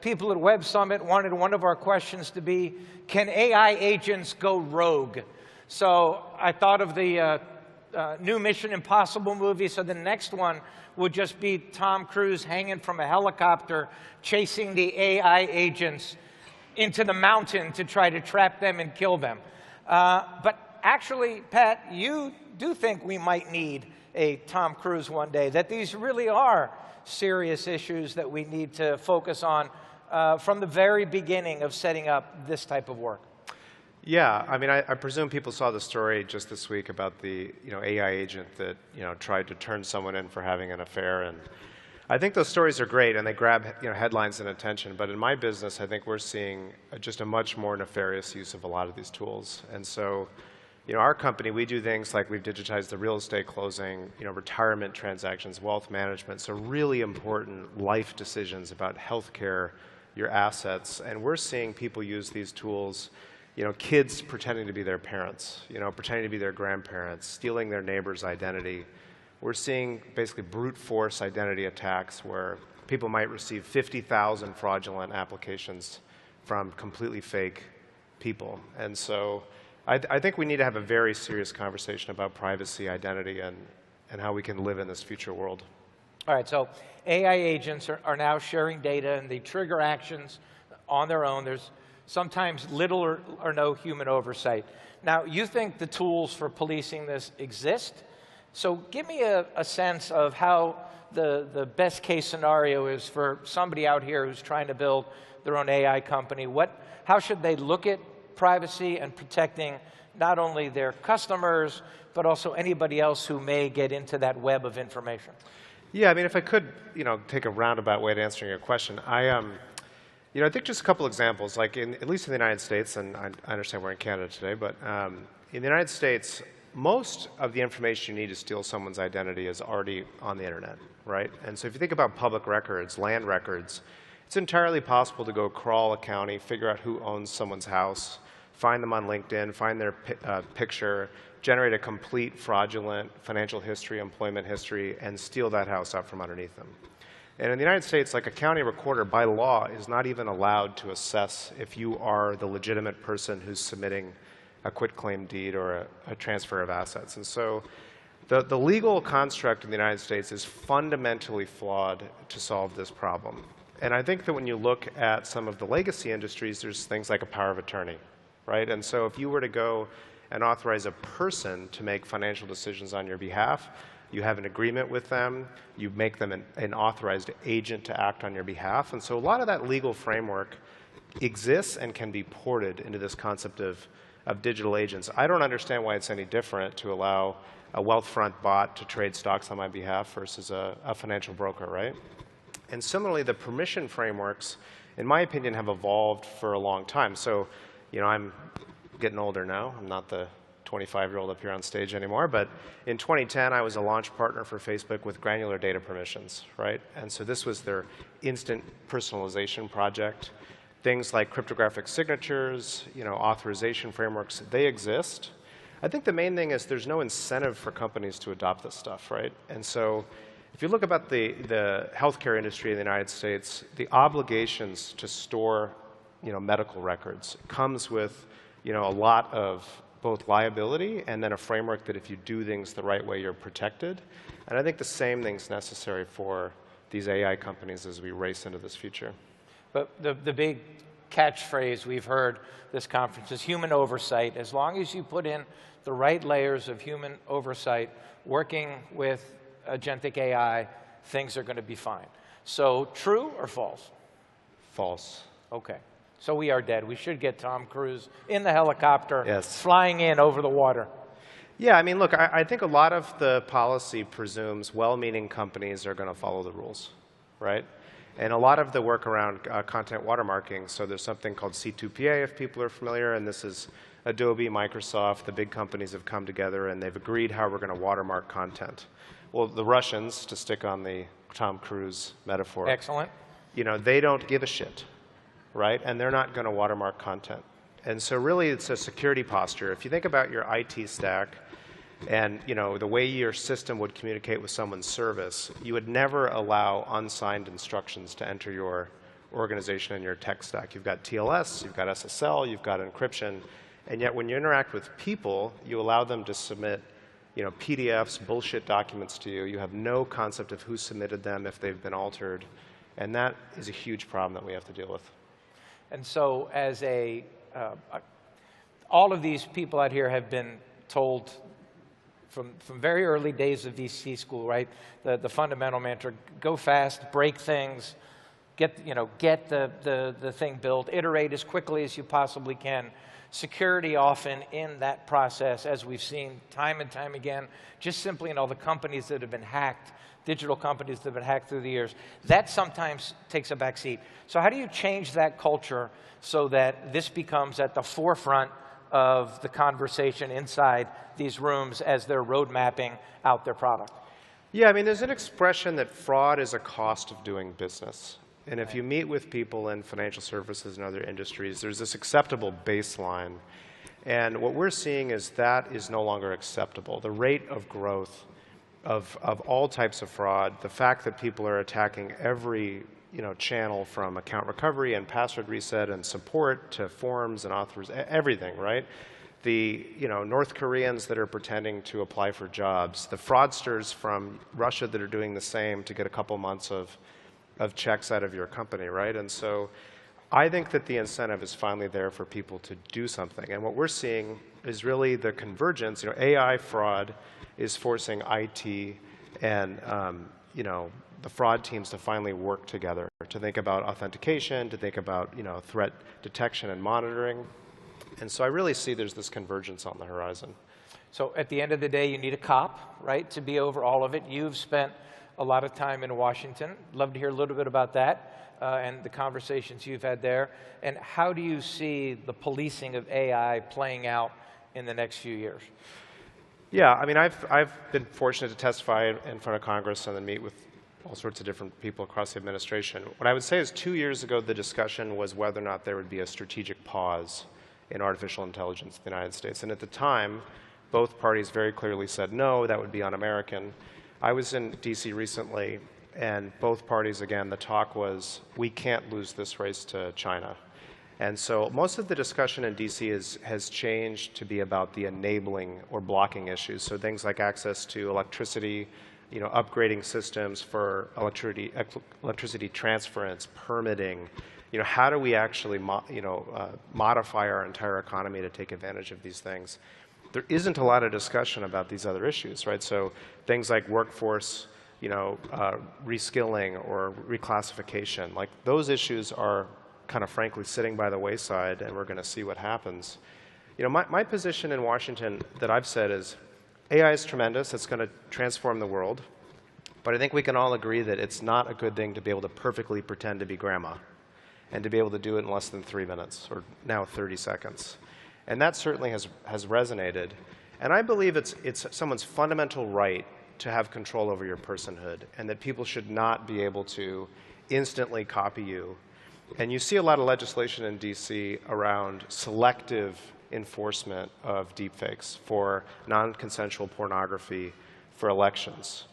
people at Web Summit wanted one of our questions to be, can AI agents go rogue? So I thought of the new Mission Impossible movie, so the next one would just be Tom Cruise hanging from a helicopter, chasing the AI agents into the mountain to try to trap them and kill them. But actually, Pat, you do think we might need a Tom Cruise one day, that these really are serious issues that we need to focus on from the very beginning of setting up this type of work. Yeah, I mean, I presume people saw the story just this week about the AI agent that tried to turn someone in for having an affair, and I think those stories are great and they grab headlines and attention. But in my business, I think we're seeing just a much more nefarious use of a lot of these tools. And so, our company, we do things like we've digitized the real estate closing, retirement transactions, wealth management, so really important life decisions about healthcare, your assets, and we're seeing people use these tools. Kids pretending to be their parents, pretending to be their grandparents, stealing their neighbor's identity. We're seeing basically brute force identity attacks where people might receive 50,000 fraudulent applications from completely fake people. And so I think we need to have a very serious conversation about privacy, identity, and how we can live in this future world. All right, so AI agents are now sharing data and they trigger actions on their own. There's sometimes little or no human oversight. Now, you think the tools for policing this exist? So give me a sense of how the best case scenario is for somebody out here who's trying to build their own AI company. How should they look at privacy and protecting not only their customers, but also anybody else who may get into that web of information? Yeah, I mean, if I could, take a roundabout way to answering your question, I think just a couple examples, like at least in the United States, and I understand we're in Canada today, but in the United States, most of the information you need to steal someone's identity is already on the internet, right? And so if you think about public records, land records, it's entirely possible to go crawl a county, figure out who owns someone's house, find them on LinkedIn, find their picture, generate a complete fraudulent financial history, employment history, and steal that house out from underneath them. And in the United States, like a county recorder, by law, is not even allowed to assess if you are the legitimate person who's submitting a quitclaim deed or a transfer of assets. And so the legal construct in the United States is fundamentally flawed to solve this problem. And I think that when you look at some of the legacy industries, there's things like a power of attorney, right? And so if you were to go and authorize a person to make financial decisions on your behalf, you have an agreement with them, you make them an authorized agent to act on your behalf. And so a lot of that legal framework exists and can be ported into this concept of digital agents. I don't understand why it's any different to allow a Wealthfront bot to trade stocks on my behalf versus a financial broker, right? And similarly, the permission frameworks, in my opinion, have evolved for a long time. So, I'm getting older now. I'm not the 25-year-old up here on stage anymore, but in 2010, I was a launch partner for Facebook with granular data permissions, right? And so this was their instant personalization project. Things like cryptographic signatures, authorization frameworks, they exist. I think the main thing is there's no incentive for companies to adopt this stuff, right? And so if you look about the healthcare industry in the United States, the obligations to store, medical records comes with, a lot of both liability and then a framework that if you do things the right way, you're protected. And I think the same thing's necessary for these AI companies as we race into this future. But the big catchphrase we've heard this conference is human oversight. As long as you put in the right layers of human oversight, working with agentic AI, things are going to be fine. So true or false? False. Okay. So we are dead. We should get Tom Cruise in the helicopter, yes, flying in over the water. Yeah, I mean, look, I think a lot of the policy presumes well-meaning companies are going to follow the rules, right? And a lot of the work around content watermarking, so there's something called C2PA, if people are familiar, and this is Adobe, Microsoft, the big companies have come together and they've agreed how we're going to watermark content. Well, the Russians, to stick on the Tom Cruise metaphor, excellent, they don't give a shit, right? And they're not going to watermark content. And so really it's a security posture. If you think about your IT stack and the way your system would communicate with someone's service, you would never allow unsigned instructions to enter your organization in your tech stack. You've got TLS, you've got SSL, you've got encryption, and yet when you interact with people, you allow them to submit PDFs, bullshit documents to you. You have no concept of who submitted them, if they've been altered, and that is a huge problem that we have to deal with. And so as all of these people out here have been told from very early days of VC school, right? The fundamental mantra: go fast, break things, get the thing built, iterate as quickly as you possibly can. Security often in that process, as we've seen time and time again, just simply in all the companies that have been hacked, digital companies that have been hacked through the years, that sometimes takes a back seat. So how do you change that culture so that this becomes at the forefront of the conversation inside these rooms as they're road mapping out their product? Yeah, I mean, there's an expression that fraud is a cost of doing business. And if you meet with people in financial services and other industries, there's this acceptable baseline. And what we're seeing is that is no longer acceptable. The rate of growth of all types of fraud, the fact that people are attacking every channel from account recovery and password reset and support to forms and authors, everything, right? The North Koreans that are pretending to apply for jobs, the fraudsters from Russia that are doing the same to get a couple months of checks out of your company, right? And so I think that the incentive is finally there for people to do something. And what we're seeing is really the convergence. AI fraud is forcing IT and the fraud teams to finally work together, to think about authentication, to think about threat detection and monitoring. And so I really see there's this convergence on the horizon. So at the end of the day, you need a cop, right, to be over all of it. You've spent a lot of time in Washington. Love to hear a little bit about that and the conversations you've had there. And how do you see the policing of AI playing out in the next few years? Yeah, I mean, I've been fortunate to testify in front of Congress and then meet with all sorts of different people across the administration. What I would say is 2 years ago, the discussion was whether or not there would be a strategic pause in artificial intelligence in the United States. And at the time, both parties very clearly said no, that would be un-American. I was in DC recently, and both parties, again, the talk was, we can't lose this race to China. And so most of the discussion in DC has changed to be about the enabling or blocking issues. So things like access to electricity, upgrading systems for electricity transference, permitting. How do we actually modify our entire economy to take advantage of these things? There isn't a lot of discussion about these other issues, right? So things like workforce, reskilling or reclassification, like those issues are kind of frankly sitting by the wayside, and we're going to see what happens. My position in Washington that I've said is AI is tremendous. It's going to transform the world. But I think we can all agree that it's not a good thing to be able to perfectly pretend to be grandma and to be able to do it in less than 3 minutes or now 30 seconds. And that certainly has resonated. And I believe it's someone's fundamental right to have control over your personhood, and that people should not be able to instantly copy you. And you see a lot of legislation in DC around selective enforcement of deepfakes for non-consensual pornography for elections.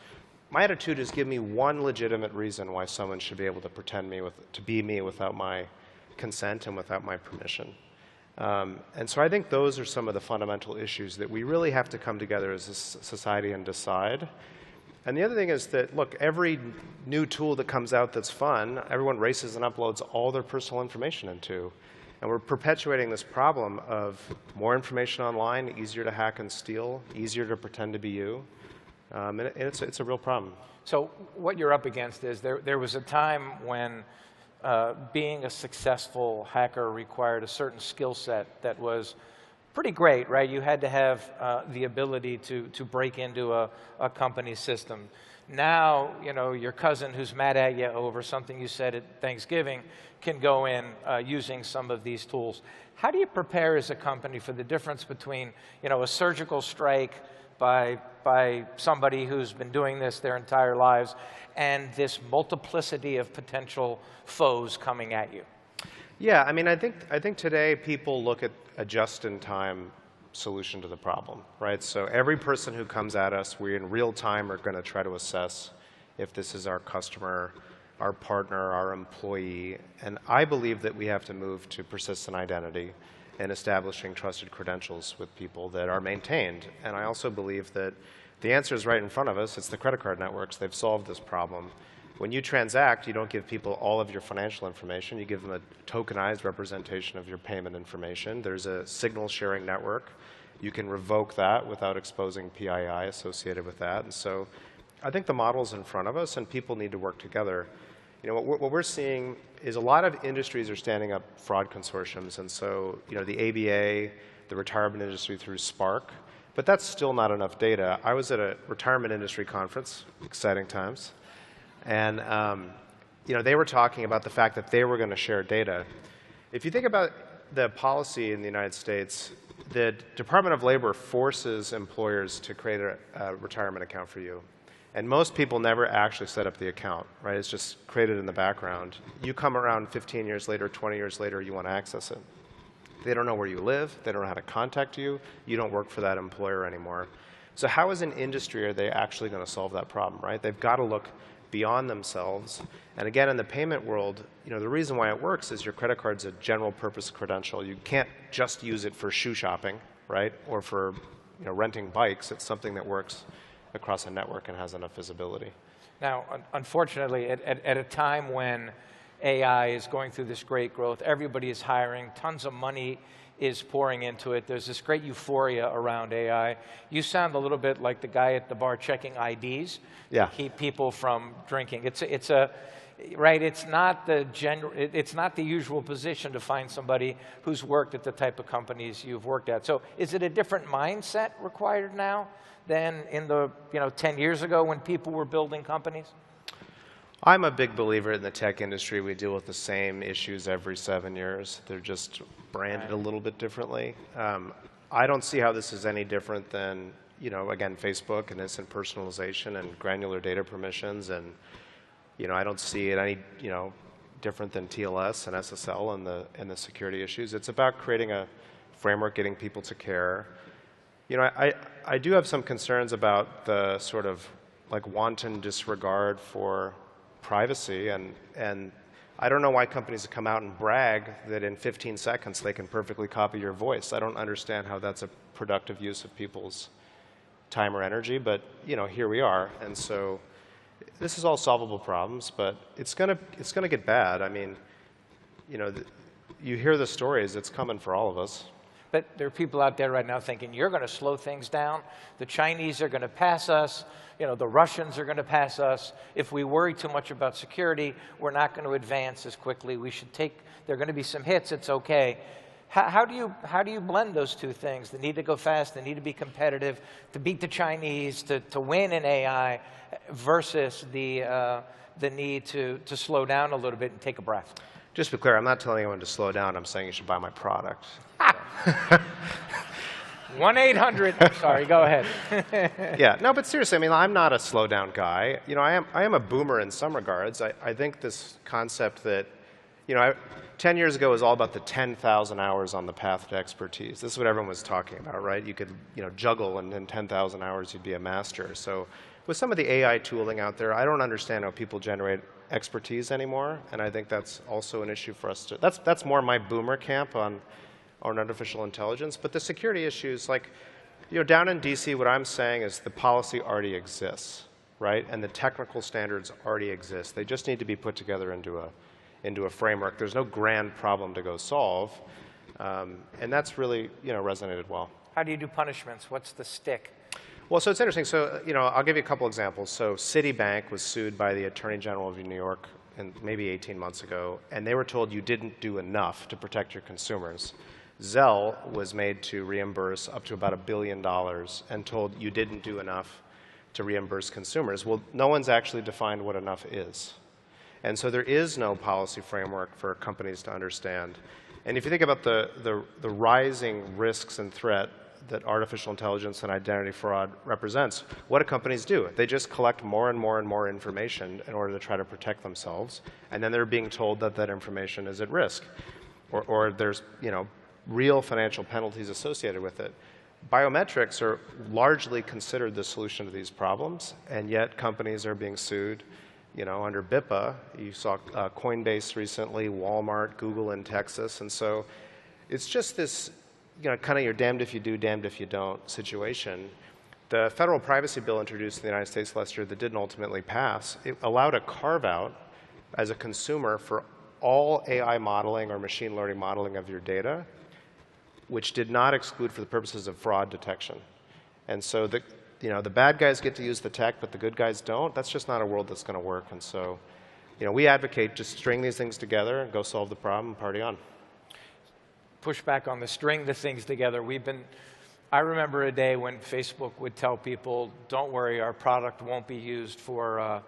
My attitude is, give me one legitimate reason why someone should be able to pretend to be me without my consent and without my permission. And so I think those are some of the fundamental issues that we really have to come together as a society and decide. And the other thing is that, look, every new tool that comes out that's fun, everyone races and uploads all their personal information into. And we're perpetuating this problem of more information online, easier to hack and steal, easier to pretend to be you. And it's a real problem. So what you're up against is there was a time when being a successful hacker required a certain skill set that was pretty great, right? You had to have the ability to break into a company's system. Now, your cousin who's mad at you over something you said at Thanksgiving can go in using some of these tools. How do you prepare as a company for the difference between, a surgical strike by somebody who's been doing this their entire lives and this multiplicity of potential foes coming at you? Yeah, I mean, I think today people look at a just-in-time solution to the problem, right? So every person who comes at us, we in real time are going to try to assess if this is our customer, our partner, our employee. And I believe that we have to move to persistent identity and establishing trusted credentials with people that are maintained. And I also believe that the answer is right in front of us. It's the credit card networks. They've solved this problem. When you transact, you don't give people all of your financial information. You give them a tokenized representation of your payment information. There's a signal sharing network. You can revoke that without exposing PII associated with that. And so I think the model's in front of us, and people need to work together. You know, what we're seeing is a lot of industries are standing up fraud consortiums. And so, you know, the ABA, the retirement industry through Spark, but that's still not enough data. I was at a retirement industry conference, exciting times. And you know, they were talking about the fact that they were going to share data. If you think about the policy in the United States, the Department of Labor forces employers to create a retirement account for you. And most people never actually set up the account, right? It's just created in the background. You come around 15 years later, 20 years later, you want to access it. They don't know where you live. They don't know how to contact you. You don't work for that employer anymore. So how as an industry are they actually going to solve that problem, right? They've got to look beyond themselves. And again, in the payment world, you know, the reason why it works is your credit card's a general purpose credential. You can't just use it for shoe shopping, right? Or for, you know, renting bikes. It's something that works across a network and has enough visibility. Now, unfortunately, at a time when AI is going through this great growth, everybody is hiring, tons of money is pouring into it. There's this great euphoria around AI. You sound a little bit like the guy at the bar checking IDs to keep people from drinking. Right, it's not the usual position to find somebody who's worked at the type of companies you've worked at. So is it a different mindset required now than in the 10 years ago when people were building companies? I'm a big believer in the tech industry. We deal with the same issues every 7 years. They're just branded a little bit differently. I don't see how this is any different than, again, Facebook and instant personalization and granular data permissions. And, I don't see it any, different than TLS and SSL and the security issues. It's about creating a framework, getting people to care. I do have some concerns about the sort of like wanton disregard for privacy, and I don't know why companies come out and brag that in 15 seconds they can perfectly copy your voice. I don't understand how that's a productive use of people's time or energy, but here we are. And so this is all solvable problems, but it's gonna get bad. I mean, you hear the stories, it's coming for all of us. But there are people out there right now thinking, you're going to slow things down. The Chinese are going to pass us. The Russians are going to pass us. If we worry too much about security, we're not going to advance as quickly. We should there are going to be some hits. It's okay. How do you blend those two things? The need to go fast, the need to be competitive, to beat the Chinese, to win in AI, versus the need to slow down a little bit and take a breath. Just to be clear, I'm not telling anyone to slow down. I'm saying you should buy my product. 1-800. Sorry, go ahead. Yeah, no, but seriously, I mean, I'm not a slow down guy. I am a boomer in some regards. I think this concept that, 10 years ago was all about the 10,000 hours on the path to expertise. This is what everyone was talking about, right? You could, juggle, and in 10,000 hours you'd be a master. So with some of the AI tooling out there, I don't understand how people generate expertise anymore, and I think that's also an issue for us to. That's more my boomer camp on artificial intelligence. But the security issues, like, down in DC, what I'm saying is the policy already exists, right? And the technical standards already exist. They just need to be put together into a framework. There's no grand problem to go solve, and that's really resonated well. How do you do punishments? What's the stick? Well, so it's interesting. So, I'll give you a couple examples. So Citibank was sued by the Attorney General of New York maybe 18 months ago, and they were told you didn't do enough to protect your consumers. Zelle was made to reimburse up to about $1 billion and told you didn't do enough to reimburse consumers. Well, no one's actually defined what enough is. And so there is no policy framework for companies to understand. And if you think about the rising risks and threat that artificial intelligence and identity fraud represents, what do companies do? They just collect more and more and more information in order to try to protect themselves, and then they're being told that that information is at risk, or there's real financial penalties associated with it. Biometrics are largely considered the solution to these problems, and yet companies are being sued under BIPA, you saw Coinbase recently, Walmart, Google in Texas, and so it's just this, kind of you're damned if you do, damned if you don't situation. The federal privacy bill introduced in the United States last year that didn't ultimately pass, it allowed a carve-out as a consumer for all AI modeling or machine learning modeling of your data, which did not exclude for the purposes of fraud detection. And so the bad guys get to use the tech, but the good guys don't. That's just not a world that's going to work. And so, we advocate just string these things together and go solve the problem, party on. Push back on the string the things together. I remember a day when Facebook would tell people, don't worry, our product won't be used for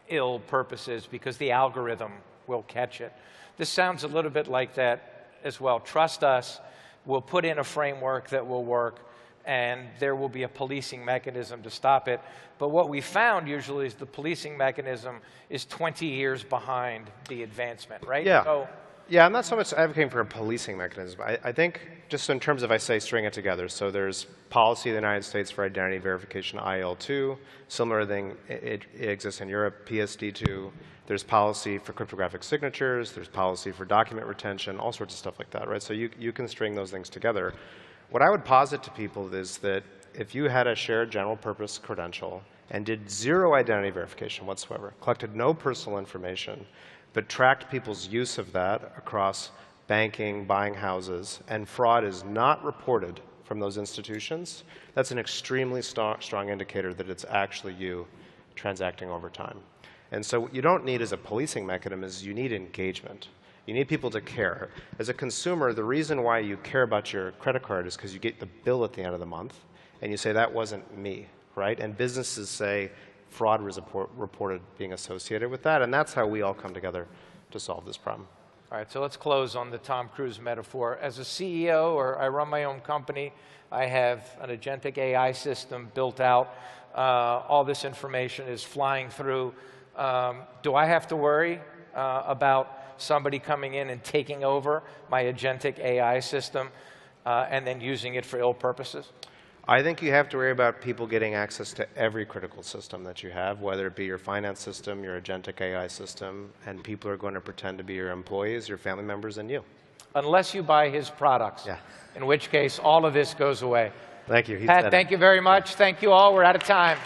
ill purposes because the algorithm will catch it. This sounds a little bit like that as well. Trust us, we'll put in a framework that will work, and there will be a policing mechanism to stop it. But what we found usually is the policing mechanism is 20 years behind the advancement, right? Yeah. So, yeah, I'm not so much advocating for a policing mechanism. I think just in terms of, I say, string it together. So there's policy in the United States for identity verification, IL2. Similar thing, it exists in Europe, PSD2. There's policy for cryptographic signatures. There's policy for document retention, all sorts of stuff like that, right? So you can string those things together. What I would posit to people is that if you had a shared general purpose credential and did zero identity verification whatsoever, collected no personal information, but tracked people's use of that across banking, buying houses, and fraud is not reported from those institutions, that's an extremely strong indicator that it's actually you transacting over time. And so what you don't need as a policing mechanism is you need engagement. You need people to care. As a consumer, the reason why you care about your credit card is because you get the bill at the end of the month, and you say, that wasn't me, right? And businesses say fraud was reported being associated with that, and that's how we all come together to solve this problem. all right, so let's close on the Tom Cruise metaphor. As a CEO, or I run my own company, I have an agentic AI system built out. All this information is flying through. Do I have to worry about somebody coming in and taking over my agentic AI system and then using it for ill purposes? I think you have to worry about people getting access to every critical system that you have, whether it be your finance system, your agentic AI system, and people are going to pretend to be your employees, your family members, and you. Unless you buy his products, yeah. In which case all of this goes away. Thank you. Pat, thank you very much. Thank you all. We're out of time.